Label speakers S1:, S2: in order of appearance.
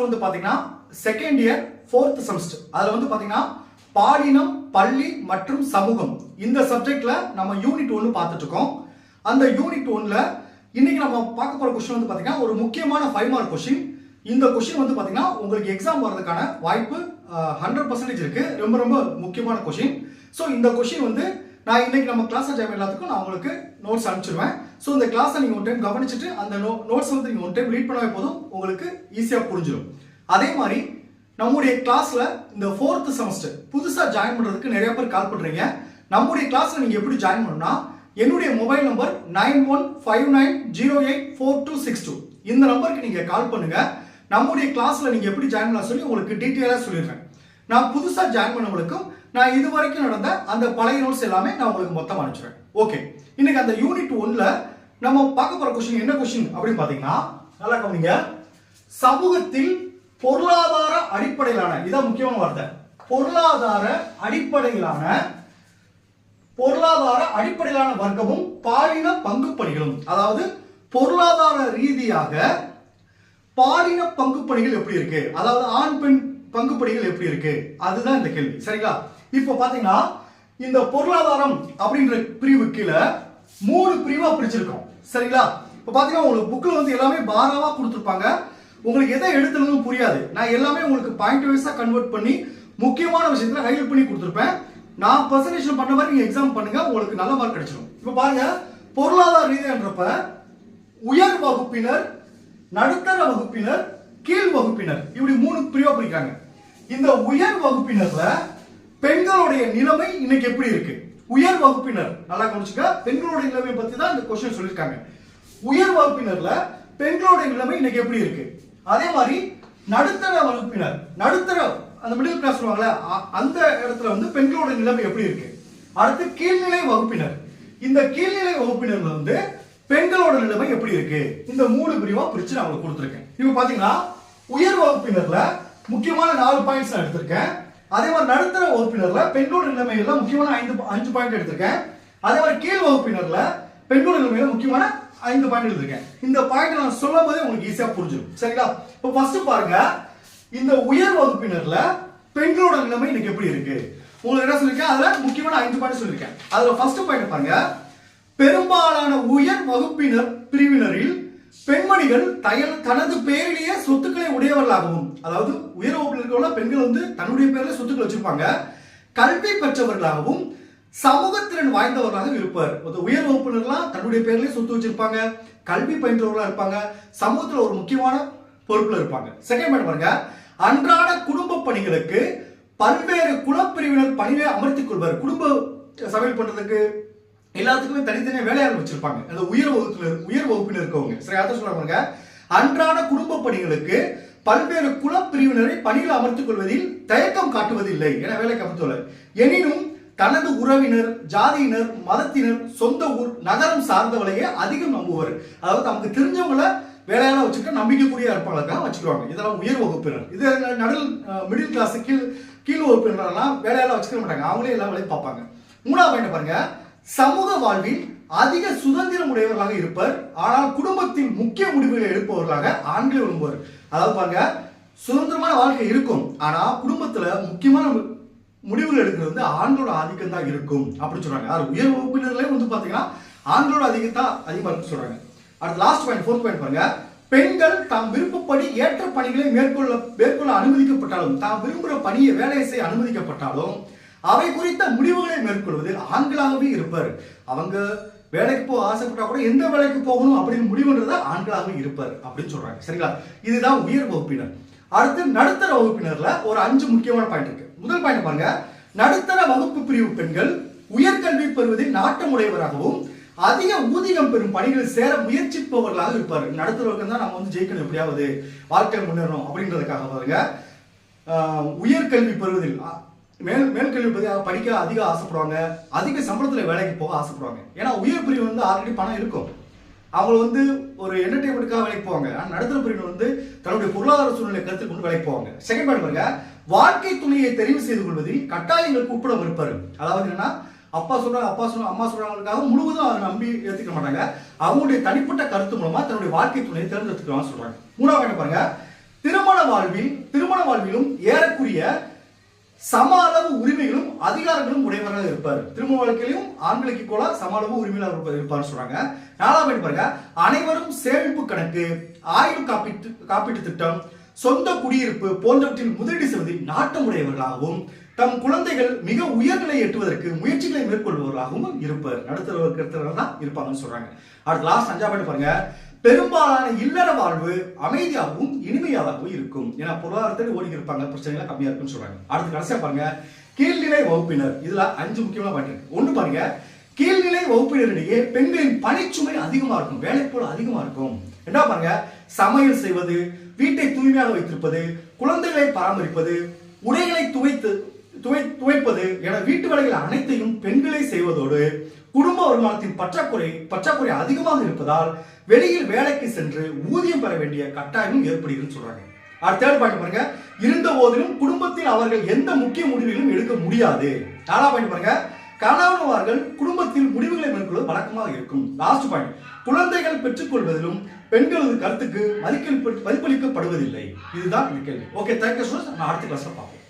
S1: வந்து பாத்தீங்கன்னா second year 4th semester. அதுல வந்து பாத்தீங்கன்னா பாலினம், பள்ளி மற்றும் சமூகம் இந்த சப்ஜெக்ட்ல நம்ம யூனிட் 1 பார்த்துட்டு இருக்கோம். அந்த யூனிட் 1ல இன்னைக்கு நம்ம பார்க்க போற क्वेश्चन வந்து பாத்தீங்கன்னா ஒரு முக்கியமான 5 மார்க் क्वेश्चन. இந்த क्वेश्चन வந்து பாத்தீங்கன்னா உங்களுக்கு எக்ஸாம் வரதுக்கான வாய்ப்பு 100% இருக்கு. ரொம்ப ரொம்ப முக்கியமான क्वेश्चन. சோ இந்த क्वेश्चन வந்து நான் இன்னைக்கு நம்ம கிளாஸ் ஜாயின் எல்லாத்துக்கும் நான் உங்களுக்கு நோட்ஸ் அனுப்பிச்சிடுவேன். சோ இந்த கிளாஸை நீங்க ஒரு டைம் கவனிச்சிட்டு அந்த நோட்ஸ் வந்து நீங்க ஒரு டைம் ரீட் பண்ணவே போதும், உங்களுக்கு ஈஸியா புரிஞ்சிடும். அதே மாதிரி நம்முடைய கிளாஸ்ல இந்த 4th செமஸ்டர் புதுசா ஜாயின் பண்றதுக்கு நிறைய பேர் கால் பண்றீங்க. நம்முடைய கிளாஸ்ல நீங்க எப்படி ஜாயின் பண்ணணும்னா என்னுடைய மொபைல் நம்பர் 9159084262 இந்த நம்பருக்கு நீங்க கால் பண்ணுங்க. நம்முடைய கிளாஸ்ல நீங்க எப்படி ஜாயின் பண்ணலாம் சொல்லி உங்களுக்கு டீடைலா சொல்லிடுறேன். நான் புதுசா ஜாயின் பண்ணவங்களுக்கும் நான் இதுவரைக்கும் நடந்த அந்த பழைய நோட்ஸ் எல்லாமே நான் உங்களுக்கு மொத்தமா அனுப்பிச்சிடுறேன். ஓகே, இன்னைக்கு அந்த யூனிட் 1ல நம்ம பார்க்க போற क्वेश्चन என்ன क्वेश्चन அப்படின்னு பாத்தீங்கன்னா, நல்லா கவனிங்க. சமூகத்தில் பொருளாதார அடிப்படையிலான, இதான் முக்கியமான வார்த்தை, பொருளாதார அடிப்படையிலான வர்க்கமும் பாலின பங்குப்பணிகளும். அதாவது பொருளாதார ரீதியாக பாலின பங்குப்பணிகள் எப்படி இருக்கு, அதாவது ஆண் பெண் பங்குப்பணிகள் எப்படி இருக்கு, அதுதான் இந்த கேள்வி. சரிங்களா? இப்போ பாத்தீங்கன்னா இந்த பொருளாதாரம் அப்படின்ற பிரிவு கீழே 3 பிரிவா பிரிச்சிருக்கோம். சரிங்களா? இப்போ பாத்தீங்கன்னா உங்களுக்கு புக்ல வந்து எல்லாமே பாராவா கொடுத்துருப்பாங்க. உங்களுக்கு எதை எடுத்துன்னு புரியாது. நான் எல்லாமே உங்களுக்கு பாயிண்ட் வைஸா கன்வெர்ட் பண்ணி முக்கியமான விஷயத்துல ஹைலைட் பண்ணி கொடுத்துருப்பேன். நான் பிரசன்டேஷன் பண்ண மாதிரி நீங்க எக்ஸாம் பண்ணுங்க, உங்களுக்கு நல்ல மார்க் கிடைச்சிடும். இப்போ பாருங்க, பொருளாதார ரீதியான்றப்ப உயர் வகுப்பினர், நடுத்தர வகுப்பினர், கீழ் வகுப்பினர், இப்படி 3 பிரிவா பிரிக்காங்க. இந்த உயர் வகுப்பினர்ல பெண்களுடைய நிலைமை இன்னைக்கு எப்படி இருக்கு? உயர் வகுப்பினர் நல்லா கவனிச்சுக்க, பெண்களுடைய நிலைமை பத்தி தான் இந்த क्वेश्चन சொல்லிருக்காங்க. உயர் வகுப்பினர்ல பெண்களுடைய நிலைமை இன்னைக்கு எப்படி இருக்கு? அதே மாதிரி நடுத்தர வகுப்பினர், நடுத்தர அந்த மிடில் கிளாஸ் சொல்லுவாங்கல்ல, அந்த இடத்துல வந்து பெண்களோட நிலைமை எப்படி இருக்கு? அடுத்து கீழ்நிலை வகுப்பினர், இந்த கீழ்நிலை வகுப்பினர்ல வந்து பெண்களோட நிலைமை எப்படி இருக்கு? இந்த 3 பிரிவா பிரிச்சு நான் உங்களுக்கு கொடுத்துருக்கேன். இப்போ பாத்தீங்கன்னா உயர் வகுப்பினர்ல முக்கியமான 4 பாயிண்ட்ஸ் நான் எடுத்திருக்கேன். அதே மாதிரி நடுத்தர வகுப்பினர்ல பெண்களோட நிலைமையில முக்கியமான 5 பாயிண்ட் எடுத்திருக்கேன். அதே மாதிரி கீழ் வகுப்பினர்ல பெண்களோட நிலைமையில முக்கியமான 5 பாயிண்ட் எடுத்திருக்கேன். இந்த பாயிண்ட் நான் சொல்லும் போதே உங்களுக்கு ஈஸியா புரிஞ்சிடும். சரிங்களா? இப்போ ஃபர்ஸ்ட் பாருங்க, இந்த உயர் வகுப்பினர்ல பெண்களோட நிலைமை இன்னைக்கு எப்படி இருக்கு? உங்களுக்கு என்ன சொல்லிருக்கேன்? அதுல முக்கியமான 5 பாயிண்ட் சொல்லிருக்கேன். அதுல ஃபர்ஸ்ட் பாயிண்ட் பாருங்க, பெரும்பாலான உயர் வகுப்பினர் பிரிவினரில் பெண்மணிகள் தனது பேரிலேயே சொத்துக்களை உடையவர்களாகவும், அதாவது உயர் வகுப்பில் இருக்கிற பெண்கள் வந்து தன்னுடைய பேர்ல சொத்துக்கள் வச்சிருப்பாங்க, கல்வி பெற்றவர்களாகவும் சமூகத்திறன் வாய்ந்தவர்களாக இருப்பார். உயர் வகுப்பினர்லாம் தன்னுடைய பேர்லயே சொத்து வச்சிருப்பாங்க, கல்வி பயின்றவர்களா இருப்பாங்க, சமூகத்துல ஒரு முக்கியமான பொறுப்புல இருப்பாங்க. செகண்ட் பாயிண்ட் பாருங்க, அன்றாட குடும்ப பணிகளுக்கு பல்வேறு குலப்பிரிவினர் பணியை அமர்த்திக் கொள்வார். குடும்ப சமையல் பண்றதுக்கு எல்லாத்துக்குமே தனித்தனியா வேலையாளர் வச்சிருப்பாங்க. அந்த உயர் வகுப்பினர் இருக்கவங்க. சரி, அதை சொல்றாங்க, அன்றாட குடும்ப பணிகளுக்கு பல்வேறு குலப்பிரிவினரை பணியில் அமர்த்திக் கொள்வதில் தயக்கம் காட்டுவதில்லை என வேலைக்கு அமர்த்துள்ளார். எனினும் தனது உறவினர், ஜாதியினர், மதத்தினர், சொந்த ஊர், நகரம் சார்ந்தவளையே அதிகம் நம்புவார். அதாவது நமக்கு தெரிஞ்சவங்களை வேலையால வச்சுக்க நம்பிக்கைக்குரிய இருப்பாங்களுக்காக வச்சுக்குவாங்க. இதெல்லாம் உயர் வகுப்பினர். இது மிடில் கிளாஸ், கீழ் வகுப்பினர்லாம் வேலையால வச்சுக்க மாட்டாங்க, அவங்களே எல்லா வேலையும் பார்ப்பாங்க. 3வது பாயிண்ட் பாருங்க, சமூக வாழ்வில் அதிக சுதந்திரம் உடையவர்களாக இருப்பர், ஆனால் குடும்பத்தில் முக்கிய முடிவுகளை எடுப்பவர்களாக ஆண்களை விரும்புவார். அதாவது பாருங்க, சுதந்திரமான வாழ்க்கை இருக்கும், ஆனா குடும்பத்துல முக்கியமான முடிவுகள் எடுக்கிறது வந்து ஆண்களோட ஆதிக்கம் தான் இருக்கும் அப்படின்னு சொல்றாங்க. அது உயர் வகுப்பினர்களே வந்து பாத்தீங்கன்னா ஆண்களோட அதிகத்தான் அதிகமா இருக்கு சொல்றாங்க. அடுத்து லாஸ்ட் பாயிண்ட், 4th பாயிண்ட் பாருங்க, பெண்கள் தாம் விருப்பப்படி ஏற்ற பணிகளை மேற்கொள்ள அனுமதிக்கப்பட்டாலும், தாம் விரும்புகிற பணியை வேலையை செய்ய அனுமதிக்கப்பட்டாலும் அவை குறித்த முடிவுகளை மேற்கொள்வதில் ஆண்களாகவே இருப்பார். அவங்க வேலைக்கு போக ஆசைப்பட்டா கூட எந்த வேலைக்கு போகணும் அப்படின்னு முடிவுன்றத ஆண்களாகவே இருப்பார் அப்படின்னு சொல்றாங்க. சரிங்களா? இதுதான் உயர் வகுப்பினர். அடுத்து நடுத்தர வகுப்பினர்ல ஒரு 5 முக்கியமான பாயிண்ட் இருக்கு. முதல் பாயிண்ட் பாருங்க, நடுத்தர வகுப்பு பிரிவு பெண்கள் உயர்கல்வி பெறுவதில் நாட்டமுடையவராகவும் அதிக ஊதியம் பெறும் பணிகளில் சேர முயற்சிப்பவர்களாக இருப்பார். நடுத்தர வகுப்பு தான் நம்ம வந்து ஜெயிக்கணும், எப்படியாவது வாழ்க்கையில் முன்னேறணும் அப்படின்றதுக்காக பாருங்க, உயர்கல்வி பெறுவதில் மேல்கல்வி படிக்க அதிக ஆசைப்படுவாங்க, அதிக சம்பளத்துல வேலைக்கு போக ஆசைப்படுவாங்க. ஏன்னா உயர் பிரிவு வந்து ஆல்ரெடி பணம் இருக்கும், அவங்க வந்து ஒரு என்டர்டைன்மெண்ட்டுக்காக வேலைக்கு போவாங்க. நடுத்தர பிரிவு வந்து தன்னுடைய பொருளாதார சூழ்நிலை கருத்தில் கொண்டு வேலைக்கு போவாங்க. செகண்ட் பாயிண்ட் பாருங்க, வாழ்க்கை துணையை தெரிவு செய்து கொள்வதில் கட்டாயங்களுக்கு உட்பட இருப்பார். அதாவது என்னன்னா, அப்பா சொல்றாங்க, அம்மா சொல்றாங்களுக்காக முழுவதும் அதை நம்பி ஏத்துக்க மாட்டாங்க, அவங்களுடைய தனிப்பட்ட கருத்து மூலமா தன்னுடைய வாழ்க்கை துணையை தேர்ந்தெடுத்துக்கலாம் சொல்றாங்க. 3வது பாயிண்ட் பாருங்க, திருமண வாழ்விலும் ஏறக்குரிய சம அளவு உரிமைகளும் அதிகாரங்களும் உடையவராக இருப்பார். திருமண வாழ்க்கையிலும் ஆண்களுக்கு கூட சம அளவு உரிமையாக இருப்பார்னு சொல்றாங்க. 4வது பாருங்க, அனைவரும் சேமிப்பு கணக்கு, ஆயுள் காப்பீட்டு திட்டம், சொந்த குடியிருப்பு போன்றவற்றில் முதலீடு செய்வதில் நாட்டமுடையவர்களாகவும் தம் குழந்தைகள் மிக உயர்நிலை எட்டுவதற்கு முயற்சிகளை மேற்கொள்பவர்களாகவும் இருப்பார். நடுத்தரவர்கள் தான் இருப்பாங்கன்னு சொல்றாங்க. அடுத்த லாஸ்ட் 5வது பாருங்க, பெரும்பாலான இல்லற வாழ்வு அமைதியாகவும் இனிமையாகவும் இருக்கும். ஏன்னா பொருளாதாரத்தில் ஓடி இருப்பாங்க, பிரச்சனைகள் கம்மியா இருக்குன்னு சொல்றாங்க. அடுத்து கடைசியா பாருங்க, கீழ்நிலை வகுப்பினர். இதுல 5 முக்கியமான பாயிண்ட் இருக்கு. ஒண்ணு பாருங்க, கீழ்நிலை வகுப்பினரிடையே பெண்களின் பணிச்சுமை அதிகமா இருக்கும், வேலைப்போடு அதிகமா இருக்கும். என்ன பாருங்க, சமையல் செய்வது, வீட்டை தூய்மையாக வைத்திருப்பது, குழந்தைகளை பராமரிப்பது, உடைகளை துவைப்பது என வீட்டு வேலைகள் அனைத்தையும் பெண்களே செய்வதோடு குடும்ப வருமானத்தின் பற்றாக்குறை அதிகமாக இருப்பதால் வெளியில் வேலைக்கு சென்று ஊதியம் பெற வேண்டிய கட்டாயமும் ஏற்படுகிறது சொல்றாங்க. அடுத்த பாயிண்ட் பாருங்க, இருந்த போதிலும் குடும்பத்தில் அவர்கள் எந்த முக்கிய முடிவுகளும் எடுக்க முடியாது. 4வது பாயிண்ட் பாருங்க, கணவன்மார்கள் குடும்பத்தில் முடிவுகளை மேற்கொள்வது வழக்கமாக இருக்கும். லாஸ்ட் பாயிண்ட், குழந்தைகள் பெற்றுக்கொள்வதிலும் பெண்களது கருத்துக்கு மதிப்பளிக்கப்படுவதில்லை. இதுதான் இந்த கேள்வி. Okay, thank you students. நான் அடுத்த கிளாஸ்ல பார்ப்போம்.